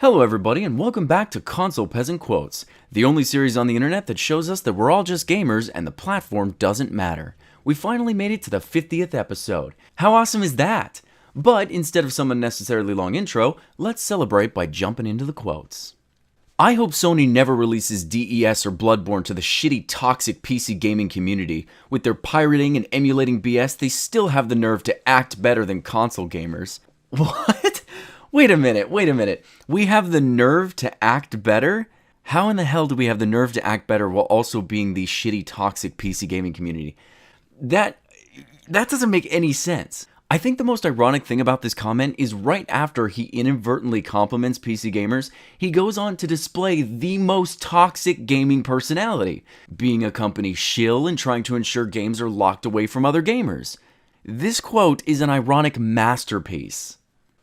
Hello everybody and welcome back to Console Peasant Quotes, the only series on the internet that shows us that we're all just gamers and the platform doesn't matter. We finally made it to the 50th episode. How awesome is that? But instead of some unnecessarily long intro, let's celebrate by jumping into the quotes. I hope Sony never releases DES or Bloodborne to the shitty toxic PC gaming community. With their pirating and emulating BS, they still have the nerve to act better than console gamers. What? Wait a minute. We have the nerve to act better? How in the hell do we have the nerve to act better while also being the shitty, toxic PC gaming community? That doesn't make any sense. I think the most ironic thing about this comment is right after he inadvertently compliments PC gamers, he goes on to display the most toxic gaming personality, being a company shill and trying to ensure games are locked away from other gamers. This quote is an ironic masterpiece.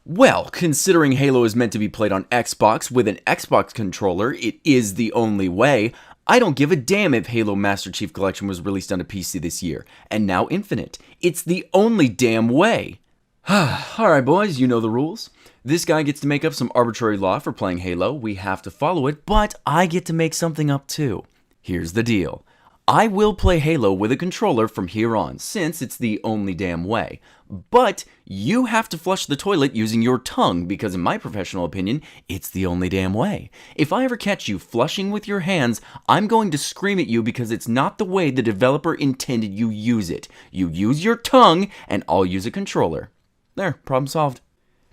Well, considering Halo is meant to be played on Xbox with an Xbox controller, it is the only way. I don't give a damn if Halo Master Chief Collection was released on a PC this year, and now Infinite. It's the only damn way. Alright boys, you know the rules. This guy gets to make up some arbitrary law for playing Halo, we have to follow it, but I get to make something up too. Here's the deal. I will play Halo with a controller from here on, since it's the only damn way. But you have to flush the toilet using your tongue, because in my professional opinion, it's the only damn way. If I ever catch you flushing with your hands, I'm going to scream at you because it's not the way the developer intended you use it. You use your tongue, and I'll use a controller. There, problem solved.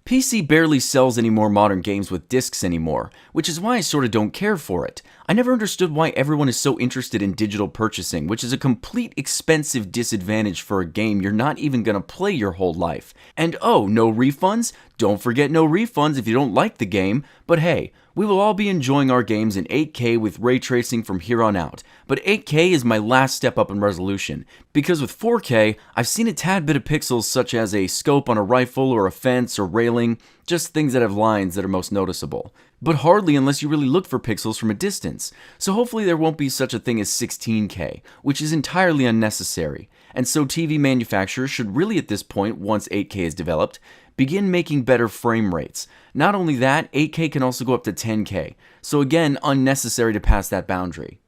PC barely sells any more modern games with discs anymore, which is why I sort of don't care for it. I never understood why everyone is so interested in digital purchasing, which is a complete expensive disadvantage for a game you're not even gonna play your whole life. And oh, no refunds? Don't forget no refunds if you don't like the game, but hey, we will all be enjoying our games in 8K with ray tracing from here on out, but 8K is my last step up in resolution, because with 4K, I've seen a tad bit of pixels such as a scope on a rifle or a fence or railing, just things that have lines that are most noticeable. But hardly unless you really look for pixels from a distance, so hopefully there won't be such a thing as 16K, which is entirely unnecessary, and so TV manufacturers should really at this point, once 8K is developed, begin making better frame rates. Not only that, 8K can also go up to 10K, so again, unnecessary to pass that boundary.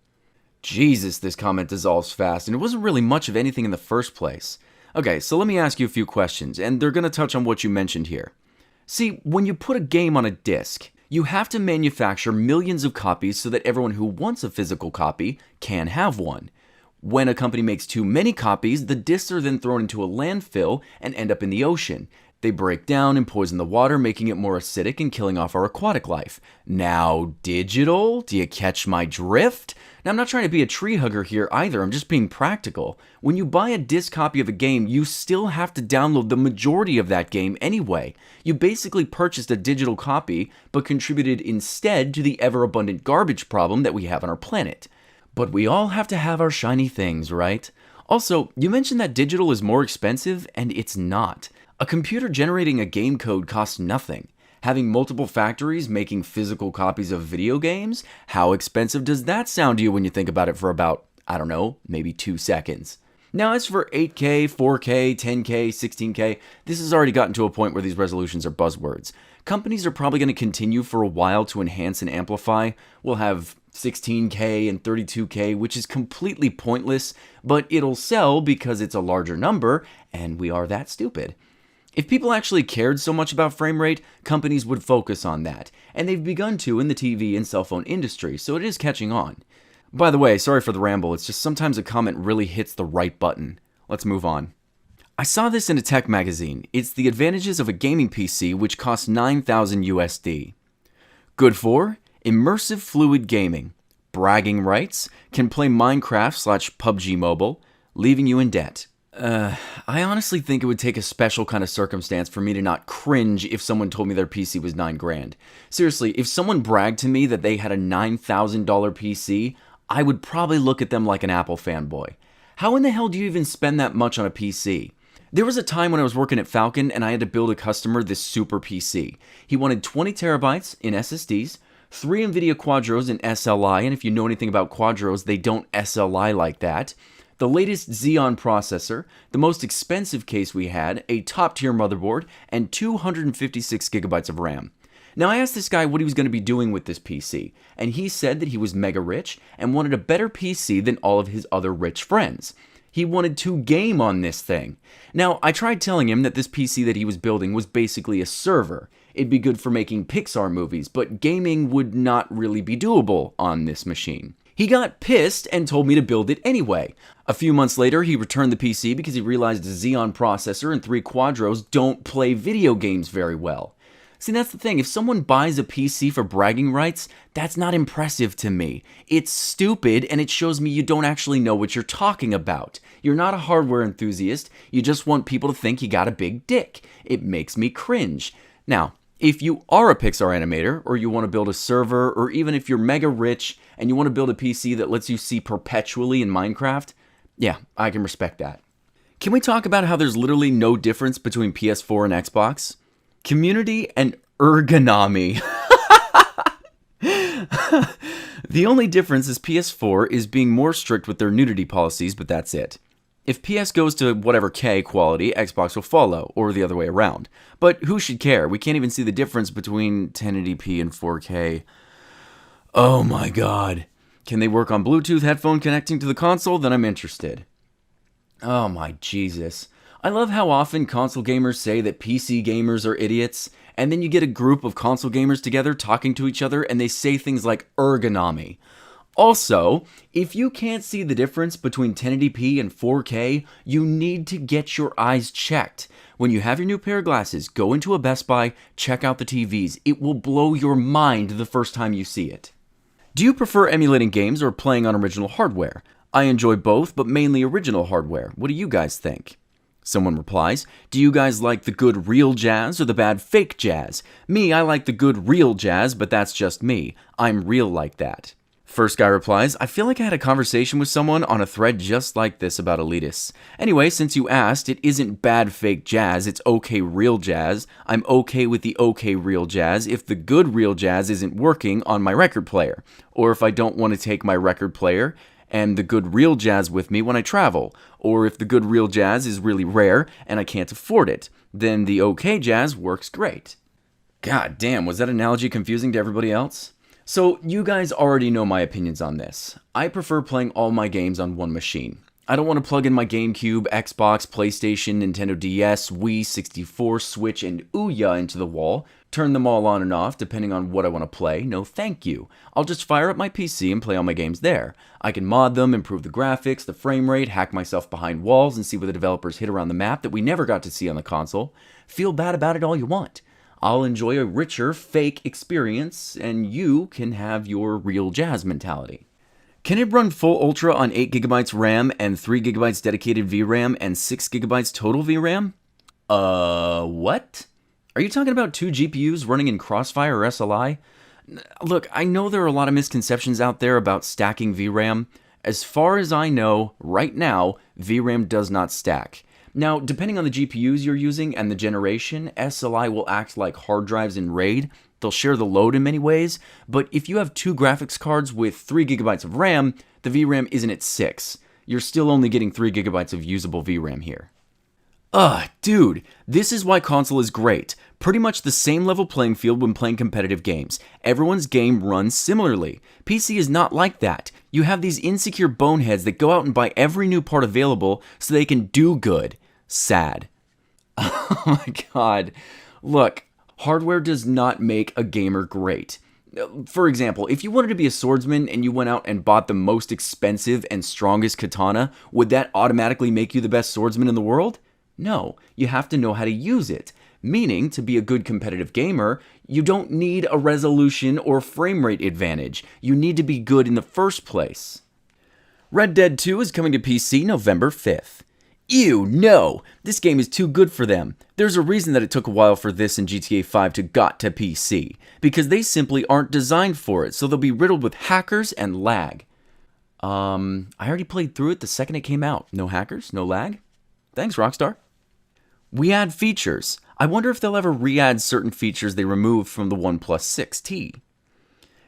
Jesus, this comment dissolves fast, and it wasn't really much of anything in the first place. Okay, so let me ask you a few questions, and they're going to touch on what you mentioned here. See, when you put a game on a disc, you have to manufacture millions of copies so that everyone who wants a physical copy can have one. When a company makes too many copies, the discs are then thrown into a landfill and end up in the ocean. They break down and poison the water, making it more acidic and killing off our aquatic life. Now, digital? Do you catch my drift? Now, I'm not trying to be a tree hugger here either, I'm just being practical. When you buy a disc copy of a game, you still have to download the majority of that game anyway. You basically purchased a digital copy, but contributed instead to the ever-abundant garbage problem that we have on our planet. But we all have to have our shiny things, right? Also, you mentioned that digital is more expensive, and it's not. A computer generating a game code costs nothing. Having multiple factories making physical copies of video games? How expensive does that sound to you when you think about it for about, I don't know, maybe 2 seconds? Now as for 8K, 4K, 10K, 16K, this has already gotten to a point where these resolutions are buzzwords. Companies are probably going to continue for a while to enhance and amplify. We'll have 16K and 32K, which is completely pointless, but it'll sell because it's a larger number, and we are that stupid. If people actually cared so much about frame rate, companies would focus on that, and they've begun to in the TV and cell phone industry, so it is catching on. By the way, sorry for the ramble, it's just sometimes a comment really hits the right button. Let's move on. I saw this in a tech magazine. It's the advantages of a gaming PC which costs $9,000 USD. Good for? Immersive fluid gaming. Bragging rights. Can play Minecraft/PUBG Mobile. Leaving you in debt. I honestly think it would take a special kind of circumstance for me to not cringe if someone told me their PC was $9,000. Seriously, if someone bragged to me that they had a $9,000 PC, I would probably look at them like an Apple fanboy. How in the hell do you even spend that much on a PC? There was a time when I was working at Falcon and I had to build a customer this super PC. He wanted 20 terabytes in SSDs, 3 NVIDIA Quadros in SLI, and if you know anything about Quadros, they don't SLI like that. The latest Xeon processor, the most expensive case we had, a top-tier motherboard, and 256 gigabytes of RAM. Now, I asked this guy what he was going to be doing with this PC, and he said that he was mega rich and wanted a better PC than all of his other rich friends. He wanted to game on this thing. Now, I tried telling him that this PC that he was building was basically a server. It'd be good for making Pixar movies, but gaming would not really be doable on this machine. He got pissed and told me to build it anyway. A few months later, he returned the PC because he realized a Xeon processor and 3 Quadros don't play video games very well. See, that's the thing. If someone buys a PC for bragging rights, that's not impressive to me. It's stupid, and it shows me you don't actually know what you're talking about. You're not a hardware enthusiast. You just want people to think you got a big dick. It makes me cringe. Now, if you are a Pixar animator, or you want to build a server, or even if you're mega rich and you want to build a PC that lets you see perpetually in Minecraft, yeah, I can respect that. Can we talk about how there's literally no difference between PS4 and Xbox? Community and ergonomy. The only difference is PS4 is being more strict with their nudity policies, but that's it. If PS goes to whatever K quality, Xbox will follow, or the other way around. But who should care? We can't even see the difference between 1080p and 4K. Oh my god. Can they work on Bluetooth headphone connecting to the console? Then I'm interested. Oh my Jesus. I love how often console gamers say that PC gamers are idiots, and then you get a group of console gamers together talking to each other and they say things like ergonomy. Also, if you can't see the difference between 1080p and 4K, you need to get your eyes checked. When you have your new pair of glasses, go into a Best Buy, check out the TVs. It will blow your mind the first time you see it. Do you prefer emulating games or playing on original hardware? I enjoy both, but mainly original hardware. What do you guys think? Someone replies, do you guys like the good real jazz or the bad fake jazz? Me, I like the good real jazz, but that's just me. I'm real like that. First guy replies, I feel like I had a conversation with someone on a thread just like this about elitists. Anyway, since you asked, it isn't bad fake jazz, it's okay real jazz. I'm okay with the okay real jazz if the good real jazz isn't working on my record player. Or if I don't want to take my record player and the good real jazz with me when I travel. Or if the good real jazz is really rare and I can't afford it. Then the okay jazz works great. God damn, was that analogy confusing to everybody else? So, you guys already know my opinions on this. I prefer playing all my games on one machine. I don't want to plug in my GameCube, Xbox, PlayStation, Nintendo DS, Wii, 64, Switch, and Ouya into the wall, turn them all on and off depending on what I want to play. No thank you. I'll just fire up my PC and play all my games there. I can mod them, improve the graphics, the frame rate, hack myself behind walls, and see what the developers hid around the map that we never got to see on the console. Feel bad about it all you want. I'll enjoy a richer, fake experience, and you can have your real jazz mentality. Can it run full ultra on 8GB RAM and 3GB dedicated VRAM and 6GB total VRAM? What? Are you talking about 2 GPUs running in Crossfire or SLI? Look, I know there are a lot of misconceptions out there about stacking VRAM. As far as I know, right now, VRAM does not stack. Now, depending on the GPUs you're using and the generation, SLI will act like hard drives in RAID. They'll share the load in many ways, but if you have 2 graphics cards with 3GB of RAM, the VRAM isn't at 6. You're still only getting 3GB of usable VRAM here. Dude, this is why console is great. Pretty much the same level playing field when playing competitive games. Everyone's game runs similarly. PC is not like that. You have these insecure boneheads that go out and buy every new part available so they can do good. Sad. Oh my god. Look, hardware does not make a gamer great. For example, if you wanted to be a swordsman and you went out and bought the most expensive and strongest katana, would that automatically make you the best swordsman in the world? No, you have to know how to use it. Meaning, to be a good competitive gamer, you don't need a resolution or frame rate advantage. You need to be good in the first place. Red Dead 2 is coming to PC November 5th. Ew, no! This game is too good for them. There's a reason that it took a while for this and GTA 5 to got to PC. Because they simply aren't designed for it, so they'll be riddled with hackers and lag. I already played through it the second it came out. No hackers, no lag? Thanks, Rockstar. We add features. I wonder if they'll ever re-add certain features they removed from the OnePlus 6T.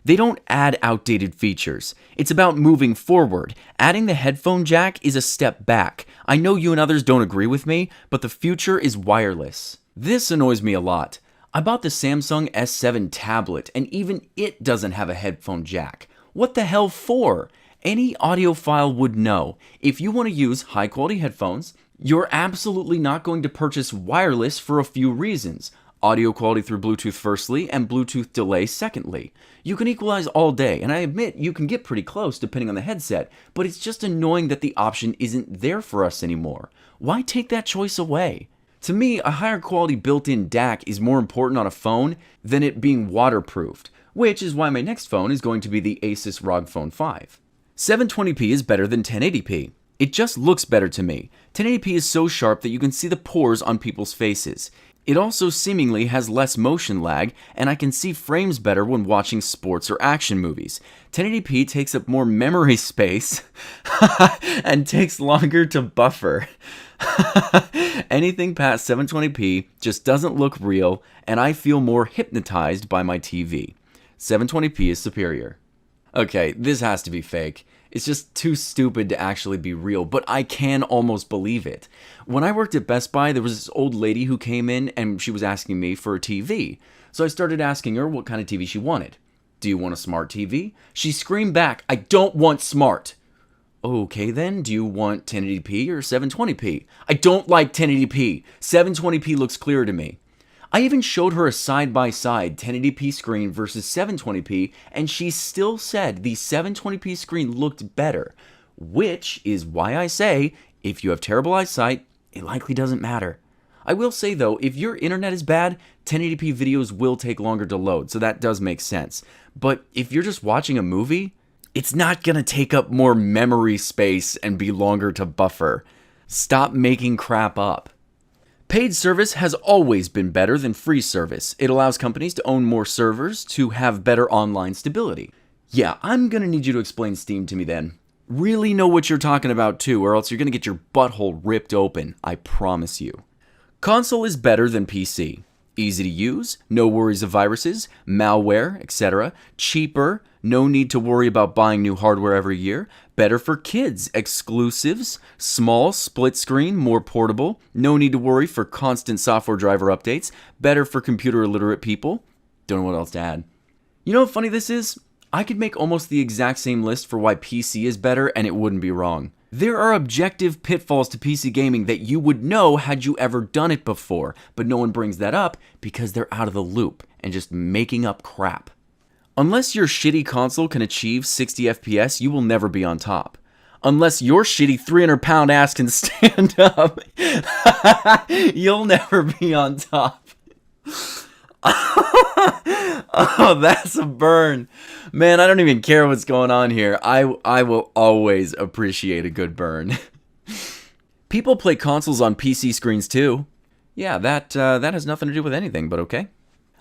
They don't add outdated features. It's about moving forward. Adding the headphone jack is a step back. I know you and others don't agree with me, but the future is wireless. This annoys me a lot. I bought the Samsung S7 tablet, and even it doesn't have a headphone jack. What the hell for? Any audiophile would know. If you want to use high-quality headphones, you're absolutely not going to purchase wireless for a few reasons. Audio quality through Bluetooth firstly, and Bluetooth delay secondly. You can equalize all day, and I admit you can get pretty close depending on the headset, but it's just annoying that the option isn't there for us anymore. Why take that choice away? To me, a higher quality built-in DAC is more important on a phone than it being waterproofed, which is why my next phone is going to be the Asus ROG Phone 5. 720p is better than 1080p. It just looks better to me. 1080p is so sharp that you can see the pores on people's faces. It also seemingly has less motion lag, and I can see frames better when watching sports or action movies. 1080p takes up more memory space and takes longer to buffer. Anything past 720p just doesn't look real, and I feel more hypnotized by my TV. 720p is superior. Okay, this has to be fake. It's just too stupid to actually be real, but I can almost believe it. When I worked at Best Buy, there was this old lady who came in and she was asking me for a TV. So I started asking her what kind of TV she wanted. Do you want a smart TV? She screamed back, I don't want smart. Okay then, do you want 1080p or 720p? I don't like 1080p. 720p looks clearer to me. I even showed her a side-by-side 1080p screen versus 720p, and she still said the 720p screen looked better, which is why I say, if you have terrible eyesight, it likely doesn't matter. I will say though, if your internet is bad, 1080p videos will take longer to load, so that does make sense. But if you're just watching a movie, it's not gonna take up more memory space and be longer to buffer. Stop making crap up. Paid service has always been better than free service. It allows companies to own more servers to have better online stability. Yeah, I'm gonna need you to explain Steam to me then. Really know what you're talking about too, or else you're gonna get your butthole ripped open, I promise you. Console is better than PC. Easy to use, no worries of viruses, malware, etc. Cheaper, no need to worry about buying new hardware every year. Better for kids, exclusives, small, split screen, more portable. No need to worry for constant software driver updates. Better for computer illiterate people. Don't know what else to add. You know how funny this is? I could make almost the exact same list for why PC is better and it wouldn't be wrong. There are objective pitfalls to PC gaming that you would know had you ever done it before, but no one brings that up because they're out of the loop and just making up crap. Unless your shitty console can achieve 60 FPS, you will never be on top. Unless your shitty 300-pound ass can stand up, you'll never be on top. Oh, that's a burn. Man, I don't even care what's going on here. I will always appreciate a good burn. People play consoles on PC screens too. Yeah, that has nothing to do with anything, but okay.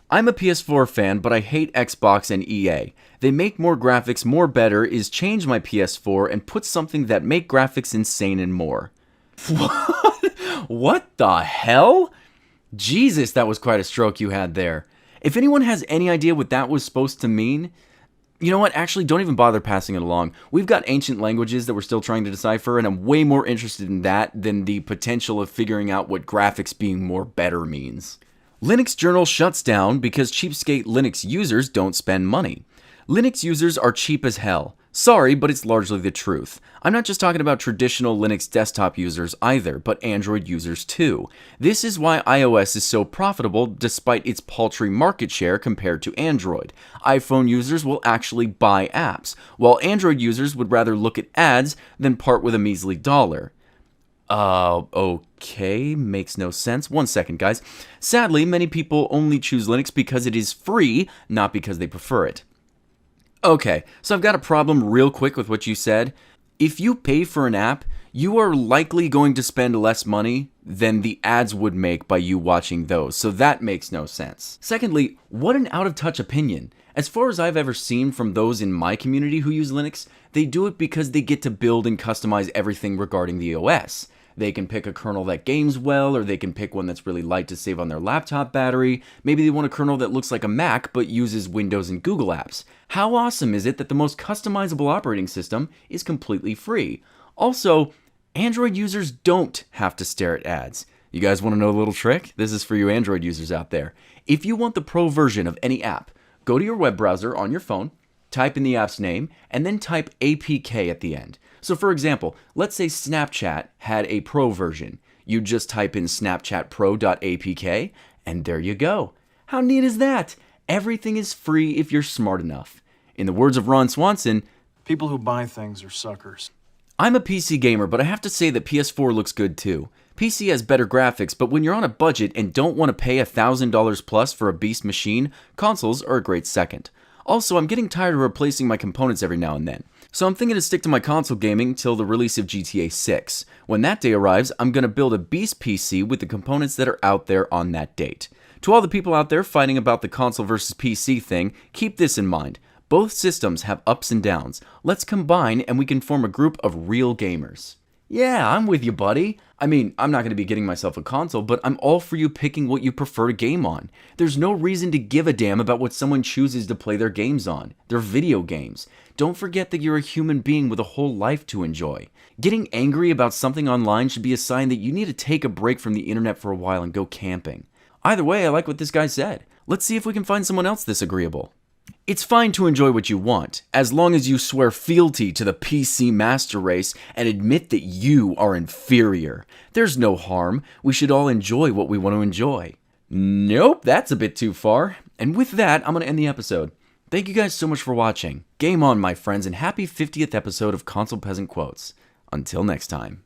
I'm a PS4 fan, but I hate Xbox and EA. They make more graphics more better is change my PS4 and put something that make graphics insane and more. What the hell? Jesus, that was quite a stroke you had there. If anyone has any idea what that was supposed to mean, you know what, actually don't even bother passing it along. We've got ancient languages that we're still trying to decipher, and I'm way more interested in that than the potential of figuring out what graphics being more better means. Linux Journal shuts down because cheapskate Linux users don't spend money. Linux users are cheap as hell. Sorry, but it's largely the truth. I'm not just talking about traditional Linux desktop users either, but Android users too. This is why iOS is so profitable despite its paltry market share compared to Android. iPhone users will actually buy apps, while Android users would rather look at ads than part with a measly dollar. Okay, makes no sense. 1 second, guys. Sadly, many people only choose Linux because it is free, not because they prefer it. Okay, so I've got a problem real quick with what you said. If you pay for an app, you are likely going to spend less money than the ads would make by you watching those, so that makes no sense. Secondly, what an out-of-touch opinion. As far as I've ever seen from those in my community who use Linux, they do it because they get to build and customize everything regarding the OS. They can pick a kernel that games well, or they can pick one that's really light to save on their laptop battery. Maybe they want a kernel that looks like a Mac but uses Windows and Google apps. How awesome is it that the most customizable operating system is completely free? Also, Android users don't have to stare at ads. You guys want to know a little trick? This is for you Android users out there. If you want the pro version of any app, go to your web browser on your phone, type in the app's name, and then type APK at the end. So for example, let's say Snapchat had a pro version. You just type in snapchatpro.apk, and there you go. How neat is that? Everything is free if you're smart enough. In the words of Ron Swanson, people who buy things are suckers. I'm a PC gamer, but I have to say that PS4 looks good too. PC has better graphics, but when you're on a budget and don't want to pay $1,000 plus for a beast machine, consoles are a great second. Also, I'm getting tired of replacing my components every now and then, so I'm thinking to stick to my console gaming till the release of GTA 6. When that day arrives, I'm going to build a beast PC with the components that are out there on that date. To all the people out there fighting about the console versus PC thing, keep this in mind. Both systems have ups and downs. Let's combine and we can form a group of real gamers. Yeah, I'm with you, buddy. I mean, I'm not going to be getting myself a console, but I'm all for you picking what you prefer to game on. There's no reason to give a damn about what someone chooses to play their games on. They're video games. Don't forget that you're a human being with a whole life to enjoy. Getting angry about something online should be a sign that you need to take a break from the internet for a while and go camping. Either way, I like what this guy said. Let's see if we can find someone else this agreeable. It's fine to enjoy what you want, as long as you swear fealty to the PC master race and admit that you are inferior. There's no harm. We should all enjoy what we want to enjoy. Nope, that's a bit too far. And with that, I'm going to end the episode. Thank you guys so much for watching. Game on, my friends, and happy 50th episode of Console Peasant Quotes. Until next time.